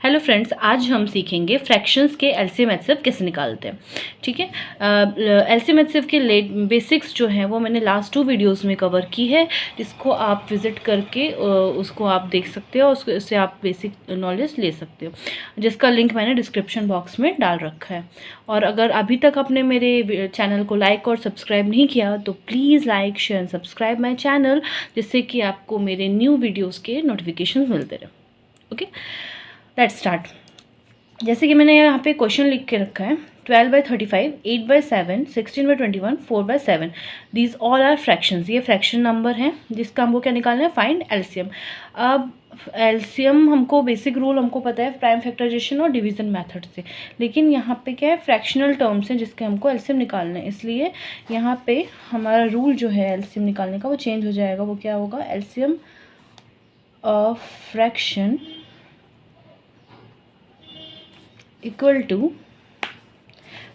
Hello friends, आज हम सीखेंगे फ्रैक्शंस के एलसीएम एचसीएफ कैसे निकालते हैं। ठीक है, एलसीएम एचसीएफ के बेसिक्स जो हैं वो मैंने लास्ट 2 वीडियोस में कवर की है, जिसको आप विज़िट करके उसको आप देख सकते हो, उससे आप बेसिक नॉलेज ले सकते हो, जिसका लिंक मैंने डिस्क्रिप्शन बॉक्स में डाल रखा है। और अगर अभी तक आपने मेरे चैनल को लाइक और सब्सक्राइब नहीं किया तो please like share and subscribe my channel, जिससे कि आपको मेरे न्यू वीडियोज़ के नोटिफिकेशन मिलते रहे। Okay, let's start. जैसे कि मैंने यहाँ पे क्वेश्चन लिख के रखा है 12/35, 8/7, 16/21, 4/7, दीज ऑल आर फ्रैक्शंस। ये फ्रैक्शन नंबर हैं जिसका हमको क्या निकालना है, फाइंड एलसीएम। अब एलसीएम हमको बेसिक रूल हमको पता है प्राइम फैक्टराइजेशन और डिवीजन मेथड से, लेकिन यहाँ पे क्या है, फ्रैक्शनल टर्म्स हैं जिसके हमको एलसीएम निकालना है। इसलिए यहाँ पे हमारा रूल जो है एलसीएम निकालने का वो चेंज हो जाएगा। वो क्या होगा, LCM of fraction equal to,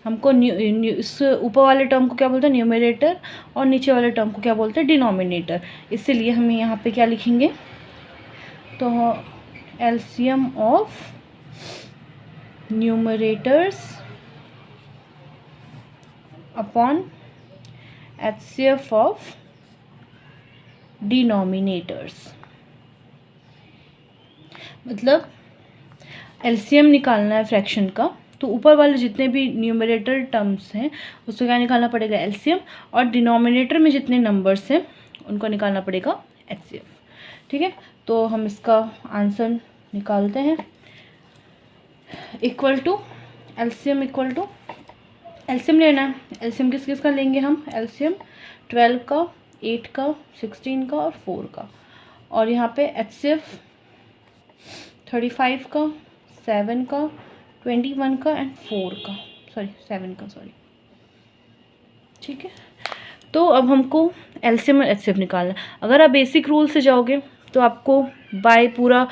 हमको इस ऊपर वाले टर्म को क्या बोलते हैं, न्यूमरेटर, और नीचे वाले टर्म को क्या बोलते हैं, डिनोमिनेटर। इसीलिए हम यहाँ पे क्या लिखेंगे, तो LCM of numerators upon HCF of denominators. मतलब एलसीएम निकालना है फ्रैक्शन का, तो ऊपर वाले जितने भी न्यूमरेटर टर्म्स हैं उसको क्या निकालना पड़ेगा, एलसीएम, और डिनोमिनेटर में जितने नंबर्स हैं उनको निकालना पड़ेगा एचसीएफ। ठीक है, तो हम इसका आंसर निकालते हैं। Equal to LCM, equal to LCM लेना है। एलसीएम किस किस का लेंगे हम, एलसीएम 12 का, 8 का, 16 का और 4 का। और यहाँ पे एचसीएफ 35 का, 7 का, 21 का एंड 4 का, सॉरी 7 का, सॉरी। ठीक है, तो अब हमको एलसीएम और एचसीएफ निकालना है। अगर आप बेसिक रूल से जाओगे तो आपको बाय पूरा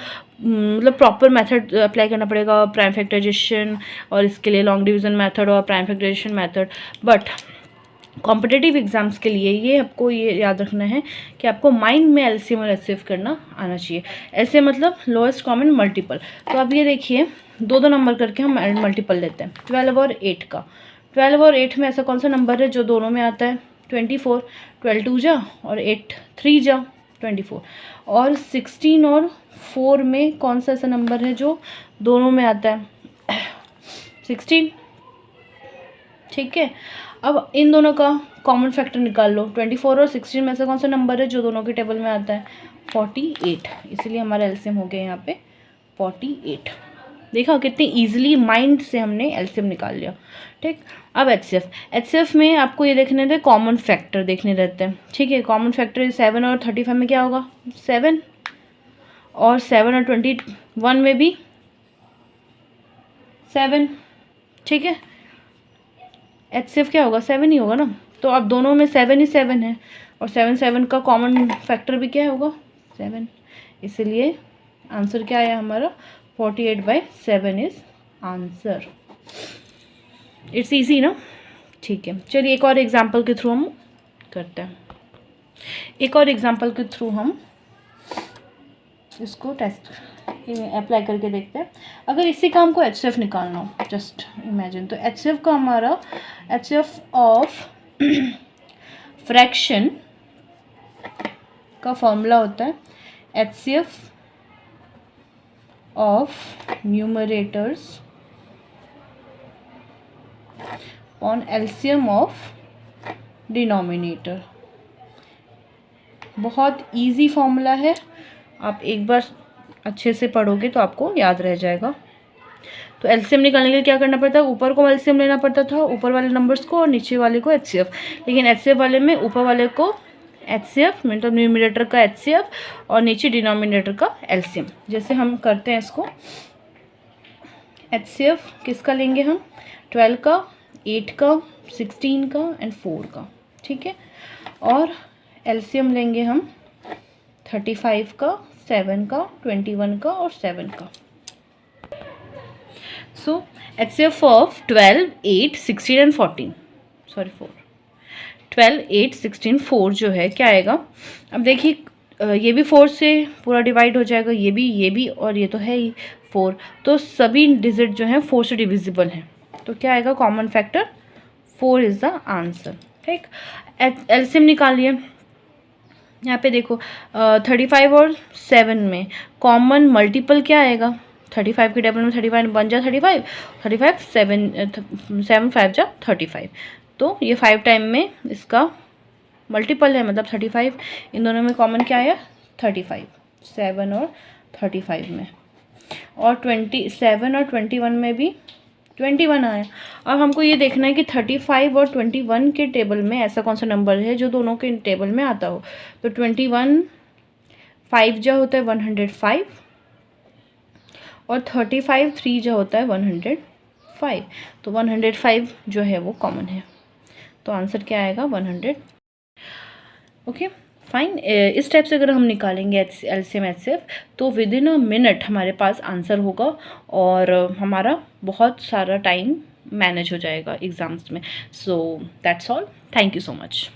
मतलब प्रॉपर मेथड अप्लाई करना पड़ेगा, प्राइम फैक्टराइजेशन, और इसके लिए लॉन्ग डिवीजन मेथड और prime factorisation method. But competitive exams के लिए ये आपको ये याद रखना है कि आपको माइंड में एलसीएम और एचसीएफ करना आना चाहिए। ऐसे मतलब लोएस्ट कॉमन मल्टीपल। तो अब ये देखिए, दो नंबर करके हम मल्टीपल लेते हैं 12 और 8 का। 12 और 8 में ऐसा कौन सा नंबर है जो दोनों में आता है, 24। 12 2 जा और 8 3 जा, 24। और 16 और 4 में कौन सा ऐसा नंबर है जो दोनों में आता है, 16। ठीक है, अब इन दोनों का कॉमन फैक्टर निकाल लो। 24 और 16 में से कौन सा नंबर है जो दोनों के टेबल में आता है, 48। इसीलिए हमारा एलसीएम हो गया यहाँ पे 48। देखा कितनी इजीली माइंड से हमने एलसीएम निकाल लिया। ठीक, अब एचसीएफ। एचसीएफ में आपको ये देखने थे, कॉमन फैक्टर देखने रहते हैं। ठीक है, कॉमन फैक्टर 7 और 35 में क्या होगा, 7, और 7 और 21 में भी 7। ठीक है, एचसीएफ क्या होगा, 7 ही होगा ना। तो अब दोनों में 7 ही 7 है, और 7 का कॉमन फैक्टर भी क्या होगा, 7। इसलिए आंसर क्या आया हमारा, 48/7 इज आंसर। इट्स इजी ना। ठीक है, चलिए एक और एग्जांपल के थ्रू हम करते हैं। एक और एग्जांपल के थ्रू हम इसको टेस्ट अप्लाई करके देखते हैं। अगर इसी का हमको एचसीएफ निकालना हो, जस्ट इमेजिन, तो एचसीएफ का हमारा, एचसीएफ ऑफ फ्रैक्शन का फॉर्मूला होता है HCF of numerators on LCM of denominator. बहुत इजी फॉर्मूला है, आप एक बार अच्छे से पढ़ोगे तो आपको याद रह जाएगा। तो एलसीएम निकालने के लिए क्या करना पड़ता है, ऊपर को एलसीएम लेना पड़ता था, ऊपर वाले नंबर्स को, और नीचे वाले को एचसीएफ। लेकिन एचसीएफ वाले में ऊपर वाले को एचसीएफ मतलब न्यूमरेटर का एचसीएफ, और नीचे डिनोमिनेटर का एलसीएम। जैसे हम करते हैं इसको, एचसीएफ किसका लेंगे हम, 12 का, 8 का, 16 का एंड 4 का। ठीक है, और एलसीएम लेंगे हम 35 का, 7 का, 21 का और 7 का। सो एचसीएफ ऑफ 12, 8, 16 एंड 14, सॉरी 4, 12, 8, 16, 4 जो है क्या आएगा। अब देखिए ये भी 4 से पूरा डिवाइड हो जाएगा, ये भी और ये तो है ही 4, तो सभी डिजिट जो हैं 4 से डिविजिबल हैं। तो क्या आएगा common factor 4 is the answer. ठीक, एलसीएम निकालिए। यहाँ पे देखो 35 और 7 में कॉमन मल्टीपल क्या आएगा, 35 के टेबल में 35 बन जा 35, 35 7 5 जा 35, तो ये 5 टाइम में इसका मल्टीपल है, मतलब 35। इन दोनों में कॉमन क्या आया 35, 7 और 35 में, और 27 और 21 में भी 21 आया। अब हमको ये देखना है कि 35 और 21 के टेबल में ऐसा कौन सा नंबर है जो दोनों के टेबल में आता हो। तो 21 5 जा होता है 105, और 35 3 जा होता है 105, तो 105 जो है वो कॉमन है, तो आंसर क्या आएगा 100। Okay fine. इस टाइप से अगर हम निकालेंगे एलसीएम एचसीएफ तो विद इन अ मिनट हमारे पास आंसर होगा, और हमारा बहुत सारा टाइम मैनेज हो जाएगा एग्ज़ाम्स में। So that's all, thank you so much.